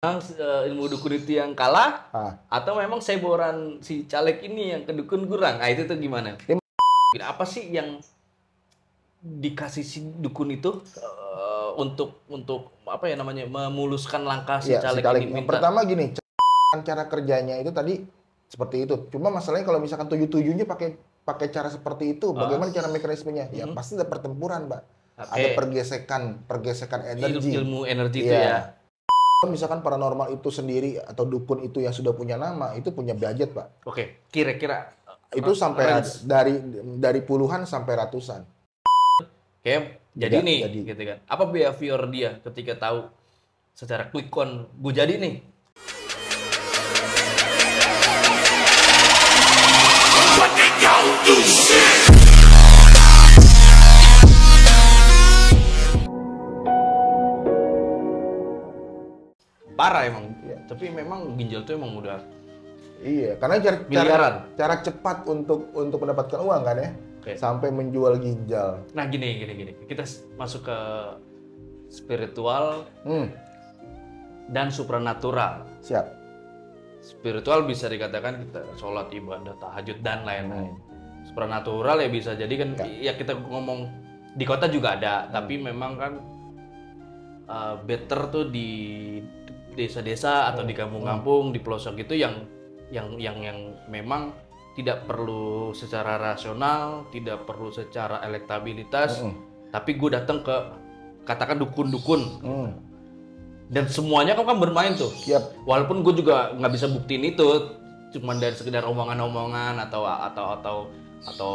Ilmu dukun itu yang kalah Ah. atau memang seboran si caleg ini yang ke dukun kurang? Nah, itu tuh gimana? Apa sih yang dikasih si dukun itu untuk apa ya namanya memuluskan langkah si Iya, si caleg caleg. ini Yang minta? pertama gini, cara kerjanya itu tadi seperti itu. Cuma masalahnya kalau misalkan tujuh-tujuhnya pakai pakai cara seperti itu, Ah, bagaimana cara mekanismenya? Ya mm, pasti ada pertempuran, Mbak. Ada Oke, pergesekan energi. ilmu energi itu ya. Iya. Kalau misalkan paranormal itu sendiri atau dukun itu yang sudah punya nama, itu punya budget, Pak. Oke, kira-kira Itu sampai range dari puluhan sampai ratusan. kayak jadi nih Jadi gitu kan. Apa behavior dia ketika tahu secara quick count gue jadi nih? Parah emang. Iya. Tapi memang ginjal tuh emang udah iya, karena miliaran. cara cepat untuk mendapatkan uang kan ya, Oke. sampai menjual ginjal. Nah gini. Kita masuk ke spiritual Hmm, dan supranatural. siap. Spiritual bisa dikatakan kita sholat, ibadah, tahajud, dan lain-lain. Supranatural ya bisa jadi kan, ya kita ngomong di kota juga ada, tapi memang kan better tuh di desa-desa atau di kampung-kampung, di pelosok itu yang memang tidak perlu secara rasional, tidak perlu secara elektabilitas, tapi gue datang ke katakan dukun-dukun. Dan semuanya kan bermain tuh. Yap. Walaupun gue juga nggak bisa buktiin itu, cuman dari sekedar omongan-omongan atau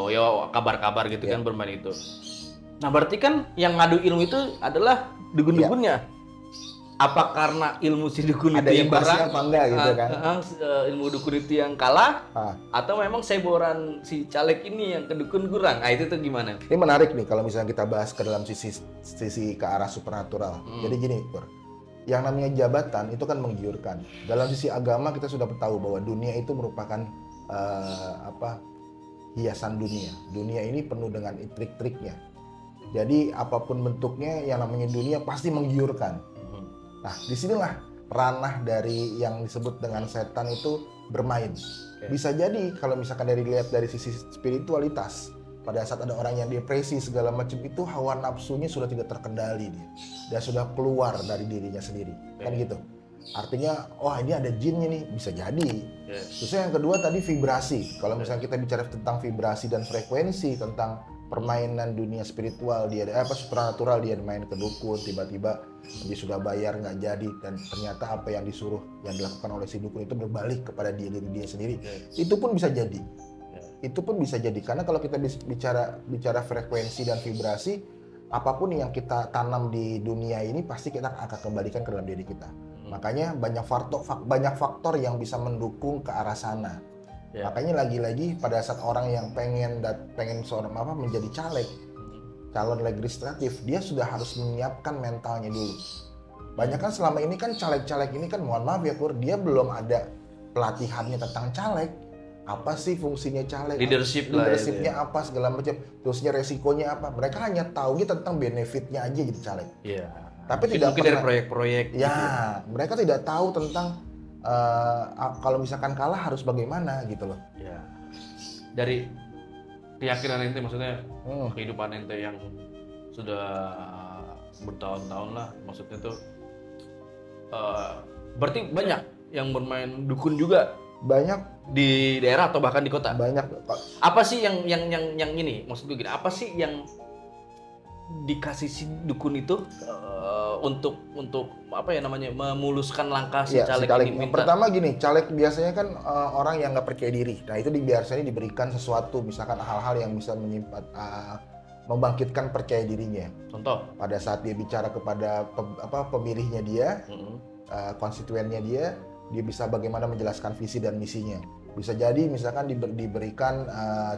ya kabar-kabar gitu kan bermain itu. Nah berarti kan yang ngadu ilmu itu adalah dukun-dukunnya. Apa karena ilmu si dukun Ada itu yang imbasnya berang, apa enggak gitu kan? ilmu dukun itu yang kalah, Ah. atau memang seboran si caleg ini yang ke dukun kurang? Nah itu tuh gimana? Ini menarik nih kalau misalnya kita bahas ke dalam sisi ke arah supernatural. Jadi gini, Pur. Yang namanya jabatan itu kan menggiurkan. Dalam sisi agama kita sudah tahu bahwa dunia itu merupakan hiasan dunia. Dunia ini penuh dengan trik-triknya. Jadi apapun bentuknya yang namanya dunia pasti menggiurkan. Nah, disinilah ranah dari yang disebut dengan setan itu bermain. Bisa jadi kalau misalkan dilihat dari sisi spiritualitas, pada saat ada orang yang depresi segala macam itu hawa nafsunya sudah tidak terkendali dia sudah keluar dari dirinya sendiri, kan gitu. Artinya, ini ada jinnya nih, bisa jadi. Terus yang kedua tadi vibrasi. Kalau misalnya kita bicara tentang vibrasi dan frekuensi, tentang permainan dunia spiritual, dia supernatural, dia main ke dukun, tiba-tiba dia sudah bayar nggak jadi, dan ternyata apa yang disuruh yang dilakukan oleh si dukun itu berbalik kepada diri dia sendiri. Itu pun bisa jadi. Itu pun bisa jadi karena kalau kita bicara frekuensi dan vibrasi, apapun yang kita tanam di dunia ini pasti kita akan kembalikan ke dalam diri kita. Makanya banyak faktor yang bisa mendukung ke arah sana. Makanya lagi-lagi pada saat orang yang pengen menjadi caleg, calon legislatif, dia sudah harus menyiapkan mentalnya dulu. Banyak kan selama ini kan caleg-caleg ini kan, mohon maaf ya Pur, dia belum ada pelatihannya tentang caleg. Apa sih fungsinya caleg? Leadershipnya apa segala macam. Terusnya resikonya apa? Mereka hanya taunya tentang benefitnya aja gitu caleg. Iya. Tapi Mungkin tidak pernah dari proyek-proyek. Ya, mereka tidak tahu tentang kalau misalkan kalah harus bagaimana gitu loh. Ya. Dari keyakinan ente, maksudnya kehidupan ente yang sudah bertahun-tahun lah, maksudnya tuh berarti banyak yang bermain dukun juga. Banyak Di daerah atau bahkan di kota? banyak. Apa sih yang ini? Maksud gue gini, apa sih yang dikasih si dukun itu untuk apa ya namanya memuluskan langkah si caleg ini Yang minta? pertama gini, caleg biasanya kan orang yang nggak percaya diri. Nah itu biasanya diberikan sesuatu, misalkan hal-hal yang bisa membangkitkan percaya dirinya. Contoh? Pada saat dia bicara kepada pemilihnya dia, konstituennya dia bisa bagaimana menjelaskan visi dan misinya. Bisa jadi misalkan diberikan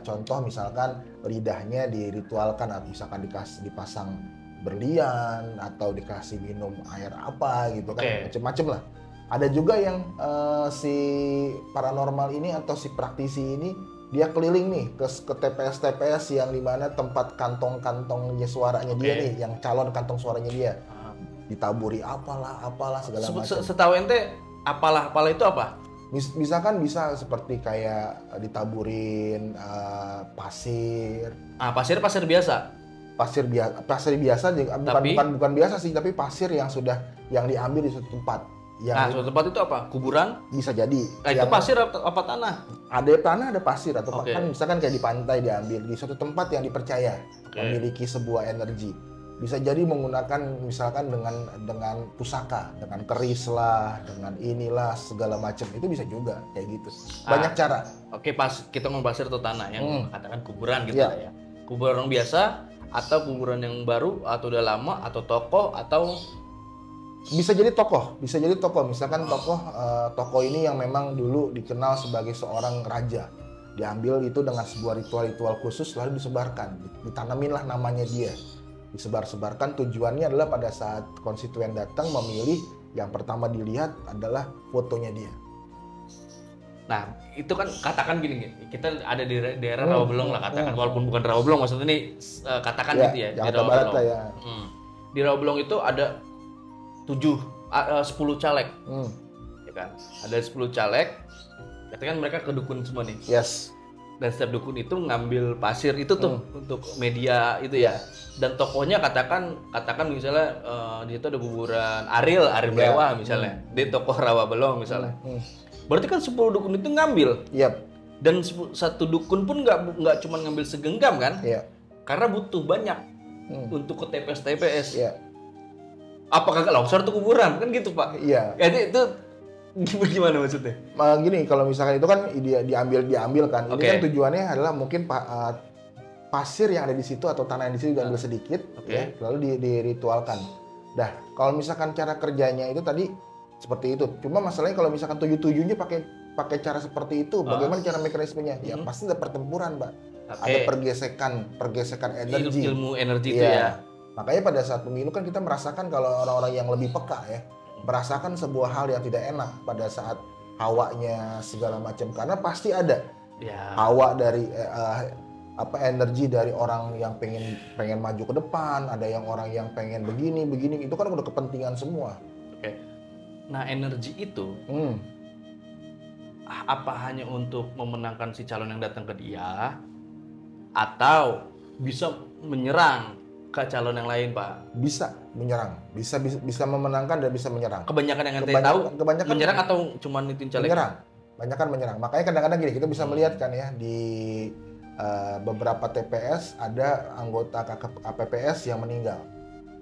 contoh, misalkan lidahnya diritualkan, atau misalkan dipasang berlian atau dikasih minum air apa gitu kan, macem-macem lah. Ada juga yang si paranormal ini atau si praktisi ini dia keliling nih ke TPS yang dimana tempat kantong-kantongnya suaranya dia nih, yang calon kantong suaranya dia. ditaburi apalah segala macam. Setahu ente apalah itu apa? Misalkan bisa seperti kayak ditaburin pasir. Pasir biasa. Pasir biasa juga bukan biasa sih, tapi pasir yang diambil di suatu tempat. Suatu tempat itu apa? Kuburan? Bisa jadi. Itu pasir apa tanah? Ada tanah, ada pasir atau kan misalkan kayak di pantai diambil di suatu tempat yang dipercaya memiliki sebuah energi. Bisa jadi menggunakan misalkan dengan pusaka, dengan keris lah, dengan inilah segala macam, itu bisa juga kayak gitu. Banyak cara. Pas kita ngomong pasir atau tanah yang katakan kuburan gitu ya. Kuburan biasa atau kuburan yang baru atau udah lama atau tokoh atau bisa jadi tokoh. Misalkan tokoh ini yang memang dulu dikenal sebagai seorang raja. Diambil itu dengan sebuah ritual khusus lalu disebarkan. Ditanaminlah namanya dia. Disebar-sebarkan, tujuannya adalah pada saat konstituen datang memilih, yang pertama dilihat adalah fotonya dia. Nah, itu kan katakan gini, kita ada di daerah Rawabelong lah katakan, walaupun bukan Rawabelong, maksudnya ini katakan gitu ya, di Rawabelong. Barat ya. Di Rawabelong itu ada 10 caleg, ya kan? Ada 10 caleg, katakan mereka ke dukun semua nih. Yes. Dan setiap dukun itu ngambil pasir itu tuh untuk media itu ya. Dan tokohnya katakan misalnya di situ ada kuburan Ariel Brewa misalnya, di tokoh Rawabelong misalnya. Berarti kan 10 dukun itu ngambil. Dan satu dukun pun nggak cuma ngambil segenggam kan? Karena butuh banyak untuk ke TPS. Apakah longsor tuh kuburan kan gitu Pak? Jadi itu gimana maksudnya? Gini, kalau misalkan itu kan diambil kan. Ini kan tujuannya adalah mungkin pasir yang ada di situ atau tanah yang di situ diambil sedikit, ya, lalu diritualkan. Nah, kalau misalkan cara kerjanya itu tadi seperti itu. Cuma masalahnya kalau misalkan tujuannya pakai cara seperti itu, bagaimana cara mekanismenya? Ya pasti ada pertempuran, Mbak. Ada pergesekan energi. Ilmu energi itu ya. Makanya pada saat pemilu kan kita merasakan kalau orang-orang yang lebih peka ya, merasakan sebuah hal yang tidak enak pada saat hawanya segala macam, karena pasti ada hawa dari energi dari orang yang pengen maju ke depan, ada yang orang yang pengen begini, itu kan udah kepentingan semua. Nah, energi itu apa hanya untuk memenangkan si calon yang datang ke dia, atau bisa menyerang ke calon yang lain, Pak? Bisa menyerang, bisa memenangkan dan bisa menyerang. Kebanyakan yang ente tahu menyerang atau cuma nitin caleg? Menyerang. Makanya kadang-kadang gini, kita bisa melihat kan ya di beberapa TPS ada anggota KPPS yang meninggal.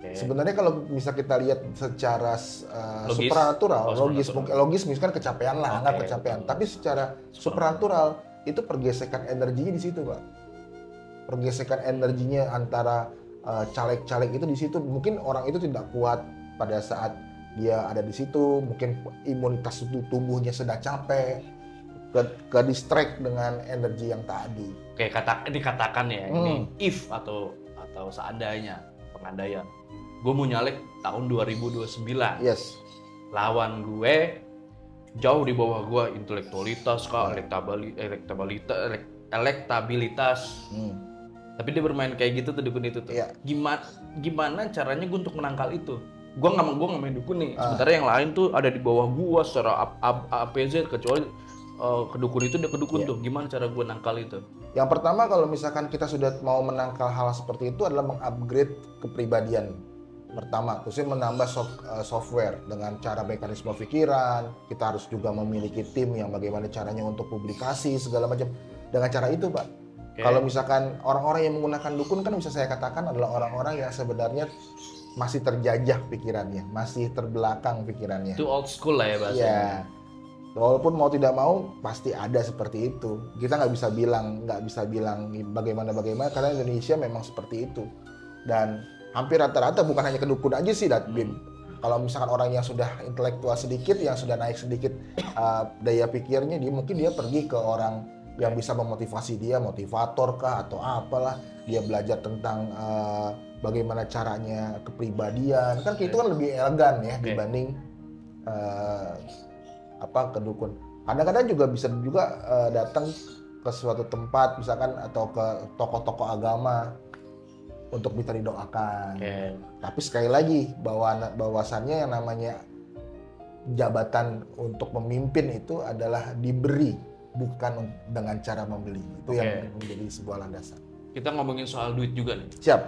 Sebenarnya kalau bisa kita lihat secara supranatural, logis misalkan kecapean lah, nggak kecapean. Tapi secara supranatural itu pergesekan energinya di situ, Pak. Pergesekan energinya antara caleg-caleg itu di situ. Mungkin orang itu tidak kuat pada saat dia ada di situ. Mungkin imunitas tubuhnya sudah capek, ke distract dengan energi yang tadi. Dikatakan ya, ini if atau seandainya pengandaian. Gue mau nyalek tahun 2029. Yes. Lawan gue jauh di bawah gue intelektualitas, elektabilitas. Tapi dia bermain kayak gitu tuh dukun itu tuh. Gimana caranya gue untuk menangkal itu? Gue nggak main dukun nih. Sementara yang lain tuh ada di bawah gue secara APZ, kecuali kedukun itu dia kedukun tuh. Gimana cara gue nangkal itu? Yang pertama, kalau misalkan kita sudah mau menangkal hal seperti itu adalah mengupgrade kepribadian. Pertama, khususnya menambah software dengan cara mekanisme pikiran. Kita harus juga memiliki tim yang bagaimana caranya untuk publikasi segala macam. Dengan cara itu, Pak. Kalau misalkan orang-orang yang menggunakan dukun kan bisa saya katakan adalah orang-orang yang sebenarnya masih terjajah pikirannya, masih terbelakang pikirannya. Itu old school lah ya bahasanya. Walaupun mau tidak mau pasti ada seperti itu. Kita nggak bisa bilang bagaimana karena Indonesia memang seperti itu. Dan hampir rata-rata bukan hanya kedukun aja sih, Bim. Kalau misalkan orang yang sudah intelektual sedikit, yang sudah naik sedikit daya pikirnya, mungkin dia pergi ke orang yang bisa memotivasi dia, motivator kah atau apalah. Dia belajar tentang bagaimana caranya kepribadian. Kan itu kan lebih elegan ya dibanding ke dukun. Kadang-kadang juga bisa datang ke suatu tempat misalkan atau ke tokoh-tokoh agama untuk bisa didoakan. Oke. Tapi sekali lagi bahwasannya yang namanya jabatan untuk memimpin itu adalah diberi, bukan dengan cara membeli. Itu yang menjadi sebuah landasan. Kita ngomongin soal duit juga nih. Siap.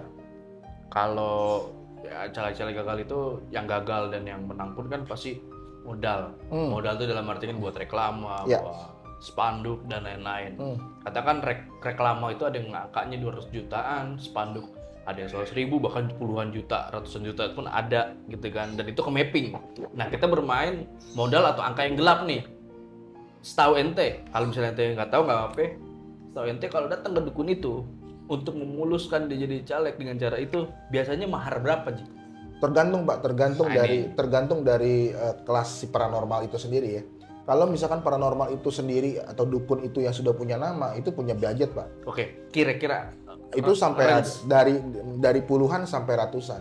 Kalau ya, caleg-caleg gagal itu yang gagal dan yang menang pun kan pasti modal. Modal itu dalam arti kan buat reklama, buat spanduk dan lain-lain. Katakan reklama itu ada yang angkanya 200 jutaan, spanduk ada yang 100.000, bahkan puluhan juta, ratusan juta pun ada gitu kan, dan itu ke mapping. Nah, kita bermain modal atau angka yang gelap nih. Setahu ente, kalau misalnya ente nggak tahu nggak apa-apa, setahu ente kalau datang ke dukun itu untuk memuluskan dia jadi caleg dengan cara itu, biasanya mahar berapa, Ji? Tergantung, Pak, tergantung dari kelas si paranormal itu sendiri ya. Kalau misalkan paranormal itu sendiri atau dukun itu yang sudah punya nama, itu punya budget, Pak. Oke, kira-kira itu sampai dari puluhan sampai ratusan.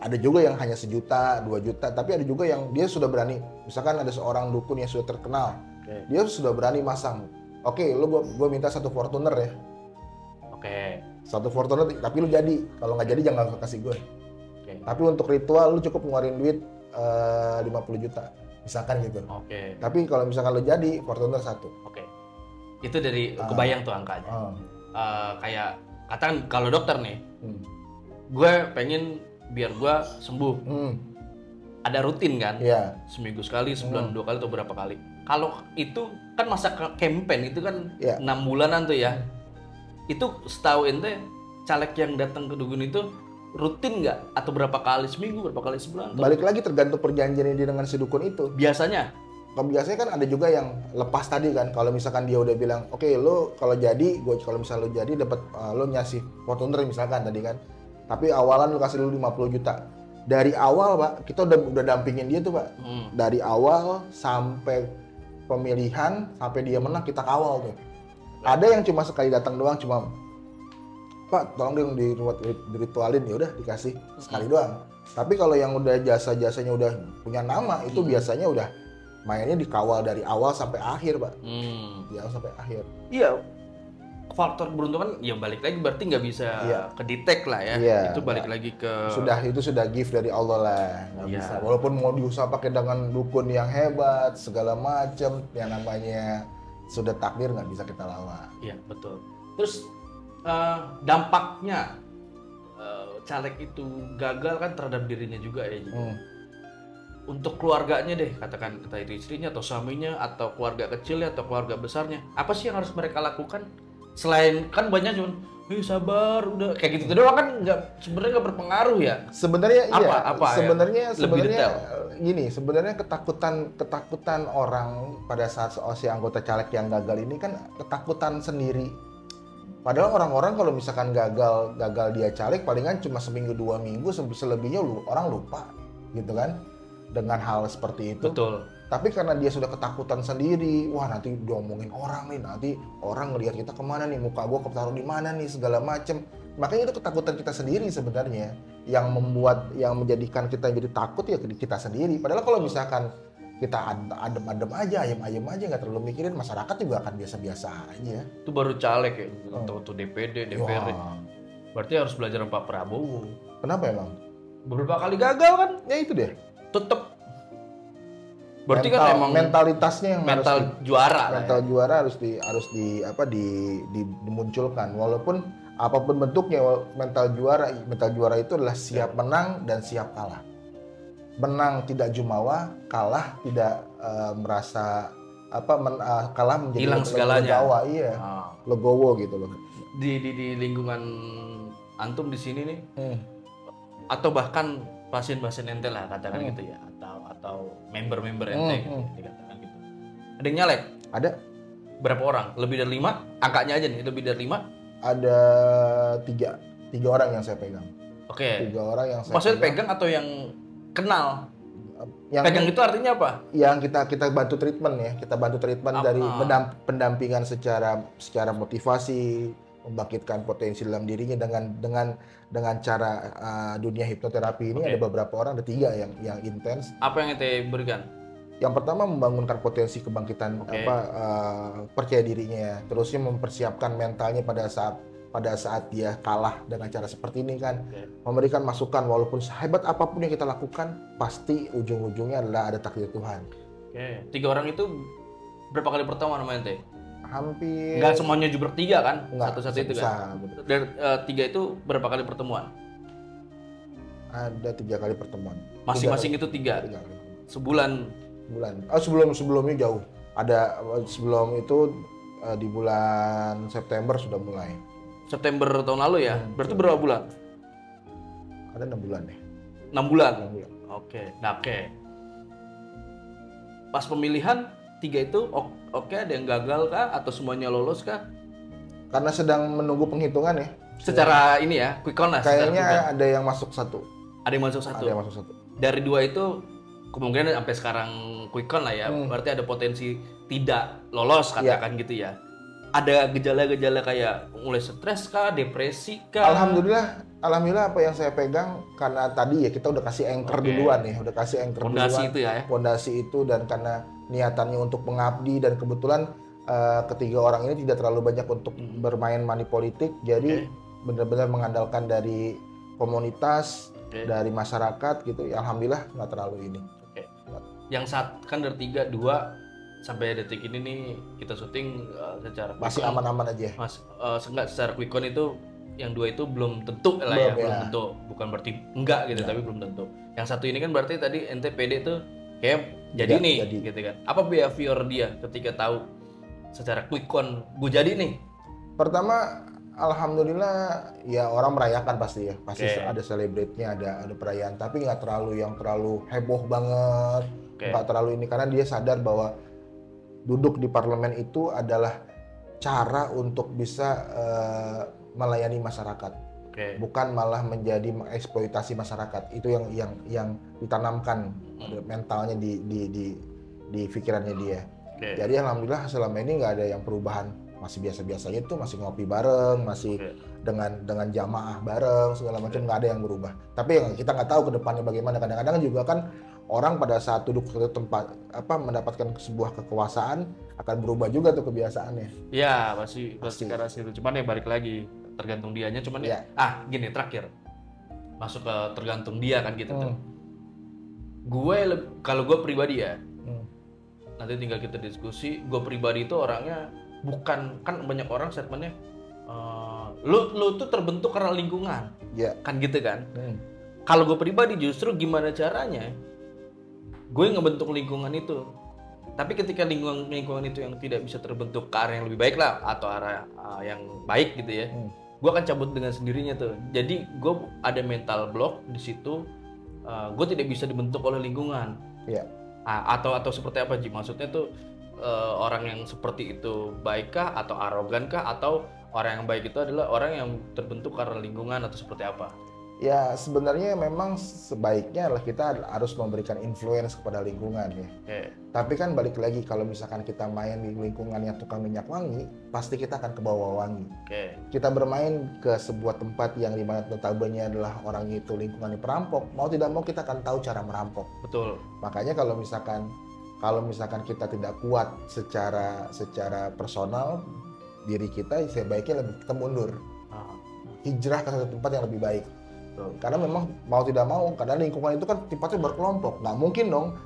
Ada juga yang hanya 1 juta, 2 juta, tapi ada juga yang dia sudah berani. Misalkan ada seorang dukun yang sudah terkenal, dia sudah berani masang. Oke, gue minta 1 Fortuner ya. Oke. 1 Fortuner, tapi lu jadi. Kalau nggak jadi jangan kasih gue. Tapi untuk ritual lu cukup ngeluarin duit 50 juta, misalkan gitu. Oke. Tapi kalau misalkan lu jadi Fortuner 1. Oke. Itu dari kebayang tuh angkanya. Kayak katakan kalau dokter nih, gue pengen biar gue sembuh. Ada rutin kan? Iya. Seminggu sekali, sebulan 2 kali atau berapa kali. Kalau itu kan masa campaign itu kan 6 bulanan tuh ya. Itu setahu ente caleg yang datang ke dukun itu rutin nggak? Atau berapa kali seminggu, berapa kali sebulan? Balik lagi tergantung perjanjian dia dengan si dukun itu. Biasanya kan ada juga yang lepas tadi kan. Kalau misalkan dia udah bilang, oke, lo kalau jadi, kalau misalnya lo jadi dapat lo ngasih Fortuner misalkan tadi kan. Tapi awalan lo kasih dulu 50 juta. Dari awal, Pak, kita udah dampingin dia tuh, Pak. Dari awal sampai pemilihan, sampai dia menang kita kawal tuh. Ada yang cuma sekali datang doang, cuma Pak, tolong dong diritualin, ya udah dikasih sekali doang. Tapi kalau yang udah jasa-jasanya udah punya nama, itu biasanya udah mainnya dikawal dari awal sampai akhir, Pak. Di awal sampai akhir. Iya. Faktor beruntung kan ya balik lagi berarti nggak bisa kedetek lah ya. Iya, itu balik lagi ke itu sudah gift dari Allah lah. Nggak bisa. Walaupun mau diusaha pakai dengan dukun yang hebat segala macam, yang namanya sudah takdir nggak bisa kita lawan. Iya, betul. Terus dampaknya caleg itu gagal kan terhadap dirinya juga ya. Untuk keluarganya deh, katakan entah itu istrinya atau suaminya atau keluarga kecilnya atau keluarga besarnya, apa sih yang harus mereka lakukan? Selain kan banyak cuman sabar udah kayak gitu doang kan sebenarnya nggak berpengaruh ya. Sebenarnya sebenarnya gini, sebenarnya ketakutan orang pada saat si anggota caleg yang gagal ini kan ketakutan sendiri. Padahal orang-orang kalau misalkan gagal dia caleg palingan cuma seminggu 2 minggu, selebihnya orang lupa gitu kan dengan hal seperti itu. Betul. Tapi karena dia sudah ketakutan sendiri, wah nanti diomongin orang nih, nanti orang ngelihat kita kemana nih, muka gua ketaruh di mana nih, segala macem. Makanya itu ketakutan kita sendiri sebenarnya yang menjadikan kita jadi takut ya kita sendiri. Padahal kalau misalkan kita adem-adem aja, ayem-ayem aja, nggak terlalu mikirin, masyarakat juga akan biasa-biasa aja. Itu baru caleg ya, atau DPD, DPR. Berarti harus belajar Pak Prabowo. Kenapa emang? Beberapa kali gagal kan? Ya itu deh. Tetep. Berarti kan emang mentalitasnya yang juara. Mental juara harus dimunculkan. Walaupun apapun bentuknya, mental juara itu adalah siap menang dan siap kalah. Menang tidak jumawa, kalah tidak merasa kalah menjadi hilang segalanya. Iya. Legowo gitu loh. Di lingkungan antum di sini nih. Atau bahkan pasien-pasien ente lah katakan gitu ya, atau member-member ente gitu, dikatakan gitu. Ada yang nyalek? Ada. Berapa orang? Lebih dari 5? Angkanya aja nih, lebih dari 5? Ada 3 orang yang saya pegang. Oke. 3 orang yang saya maksudnya pegang atau yang kenal? Yang pegang itu artinya apa? Yang kita bantu treatment ya, kita bantu treatment dari pendampingan secara motivasi, membangkitkan potensi dalam dirinya dengan cara dunia hipnoterapi ini. Ada beberapa orang, ada 3 yang intens. Apa yang ente berikan? Yang pertama membangunkan potensi kebangkitan percaya dirinya, terusnya mempersiapkan mentalnya pada saat pada saat dia kalah dengan cara seperti ini kan, memberikan masukan walaupun sehebat apapun yang kita lakukan, pasti ujung-ujungnya adalah ada takdir Tuhan. Oke, 3 orang itu berapa kali pertemuan sama ente? Hampir. Nggak semuanya bertiga kan? Enggak, Satu-satu itu kan? Dari 3 itu berapa kali pertemuan? Ada 3 kali pertemuan. Masing-masing itu 3? Sebulan? Oh, sebelumnya jauh. Ada sebelum itu di bulan September sudah mulai. September tahun lalu ya? Berarti berapa bulan? Ada 6 bulan deh. 6 bulan? 6 bulan. Oke. Nah, pas pemilihan 3 itu oke, ada yang gagal kah? Atau semuanya lolos kah? Karena sedang menunggu penghitungan ya. Secara ini ya, quick count lah. Kayaknya ada yang masuk 1. Ada yang masuk 1? Ada yang masuk 1. Dari 2 itu kemungkinan sampai sekarang quick count lah ya. Berarti ada potensi tidak lolos katakan gitu ya. Ada gejala-gejala kayak mulai stres kah, depresi kah? Alhamdulillah apa yang saya pegang karena tadi ya kita udah kasih anchor duluan ya, udah kasih anchor Fondasi duluan. itu ya. Fondasi itu dan karena niatannya untuk mengabdi dan kebetulan ketiga orang ini tidak terlalu banyak untuk bermain money politik, jadi benar-benar mengandalkan dari komunitas, dari masyarakat gitu. Ya, alhamdulillah nggak terlalu ini. Yang kan dari 3, 2 sampai detik ini nih kita syuting secara masih aman-aman aja. Enggak secara quick count itu yang 2 itu belum tentu lah ya, belum tentu. Bukan berarti enggak gitu, tapi belum tentu. Yang 1 ini kan berarti tadi ente PD tuh kayak jadi gitu kan. Apa behavior dia ketika tahu secara quick count gue jadi nih? Pertama, alhamdulillah ya orang merayakan pasti ya, pasti ada celebrate-nya, ada perayaan, tapi nggak terlalu heboh banget, nggak terlalu ini karena dia sadar bahwa duduk di parlemen itu adalah cara untuk bisa melayani masyarakat, bukan malah menjadi mengeksploitasi masyarakat. Itu yang ditanamkan mentalnya di pikirannya dia. Jadi alhamdulillah selama ini nggak ada yang perubahan, masih biasa-biasanya itu, masih ngopi bareng, masih dengan jamaah bareng segala macam, nggak ada yang berubah. Tapi kita nggak tahu ke depannya bagaimana. Kadang-kadang juga kan orang pada saat duduk ke tempat mendapatkan sebuah kekuasaan akan berubah juga tuh kebiasaannya. Iya, pasti karena situ. Cuman ya balik lagi tergantung dianya. Cuman gini terakhir masuk ke tergantung dia kan gitu tuh. Kalau gue pribadi ya, nanti tinggal kita diskusi. Gue pribadi itu orangnya bukan, kan banyak orang statementnya lu tuh terbentuk karena lingkungan, kan gitu kan. Kalau gue pribadi justru gimana caranya gue ngebentuk lingkungan itu, tapi ketika lingkungan itu yang tidak bisa terbentuk ke arah yang lebih baik lah, atau arah yang baik gitu ya, gue akan cabut dengan sendirinya tuh. Jadi gue ada mental block di situ, gue tidak bisa dibentuk oleh lingkungan. Atau seperti apa Ji? Maksudnya tuh orang yang seperti itu baikkah atau arogankah, atau orang yang baik itu adalah orang yang terbentuk karena lingkungan, atau seperti apa? Ya sebenarnya memang sebaiknya lah kita harus memberikan influence kepada lingkungan ya. Tapi kan balik lagi, kalau misalkan kita main di lingkungan yang tukang minyak wangi, pasti kita akan ke bawah wangi. Kita bermain ke sebuah tempat yang dimana notabene adalah orang itu lingkungannya perampok, mau tidak mau kita akan tahu cara merampok. Betul. Makanya kalau misalkan kita tidak kuat secara personal diri kita, sebaiknya kita mundur, hijrah ke satu tempat yang lebih baik. Karena memang mau tidak mau, karena lingkungan itu kan sifatnya berkelompok, nggak mungkin dong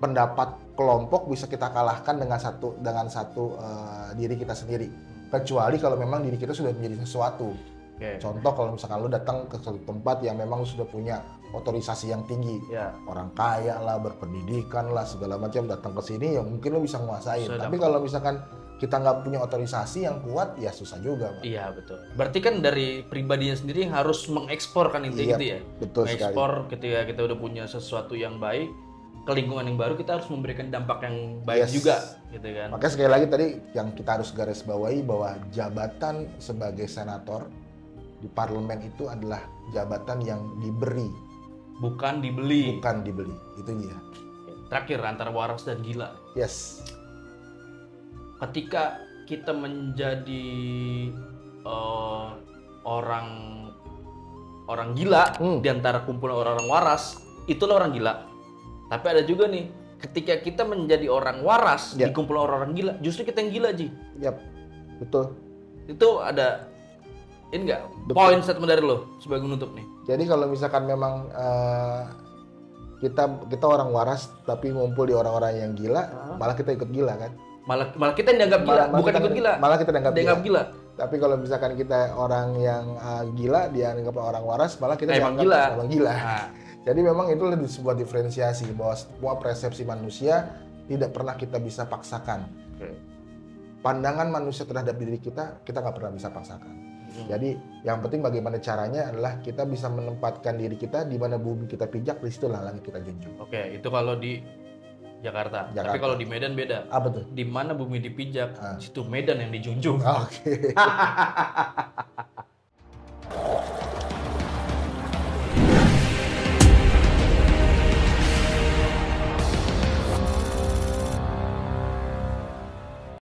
pendapat kelompok bisa kita kalahkan dengan satu diri kita sendiri, kecuali kalau memang diri kita sudah menjadi sesuatu. Contoh kalau misalkan lu datang ke suatu tempat yang memang sudah punya otorisasi yang tinggi, orang kaya lah, berpendidikan lah, segala macam, datang ke sini ya mungkin lu bisa nguasain. Tapi kalau misalkan kita nggak punya otorisasi yang kuat, ya susah juga, Pak. Iya, betul. Berarti kan dari pribadinya sendiri yang harus mengekspor kan itu gitu ya? Betul mengekspor sekali. Ketika kita udah punya sesuatu yang baik ke lingkungan yang baru, kita harus memberikan dampak yang baik juga, gitu kan? Makanya sekali lagi tadi yang kita harus garis bawahi bahwa jabatan sebagai senator di parlemen itu adalah jabatan yang diberi, bukan dibeli. Bukan dibeli, itu dia. Terakhir, antara waras dan gila. Yes. Ketika kita menjadi orang gila di antara kumpulan orang-orang waras, itulah orang gila. Tapi ada juga nih, ketika kita menjadi orang waras di kumpulan orang-orang gila, justru kita yang gila, Ji. Betul. Itu ada ini nggak Betul. poin statement dari lo sebagai penutup nih? Jadi kalau misalkan memang kita orang waras tapi ngumpul di orang-orang yang gila, malah kita ikut gila kan? Malah kita yang dianggap gila, bukan ikut gila. Malah kita dianggap gila. Tapi kalau misalkan kita orang yang gila, dianggap orang waras, malah kita Emang dianggap orang gila. Nah, Jadi memang itu lebih sebuah diferensiasi bahwa semua persepsi manusia tidak pernah kita bisa paksakan. Pandangan manusia terhadap diri kita nggak pernah bisa paksakan. Jadi yang penting bagaimana caranya adalah kita bisa menempatkan diri kita di mana bumi kita pijak, di situlah langit kita junjung. Oke, itu kalau di Jakarta. Tapi kalau di Medan beda. Apa tuh? Di mana bumi dipijak, di situ Medan yang dijunjung. Oke.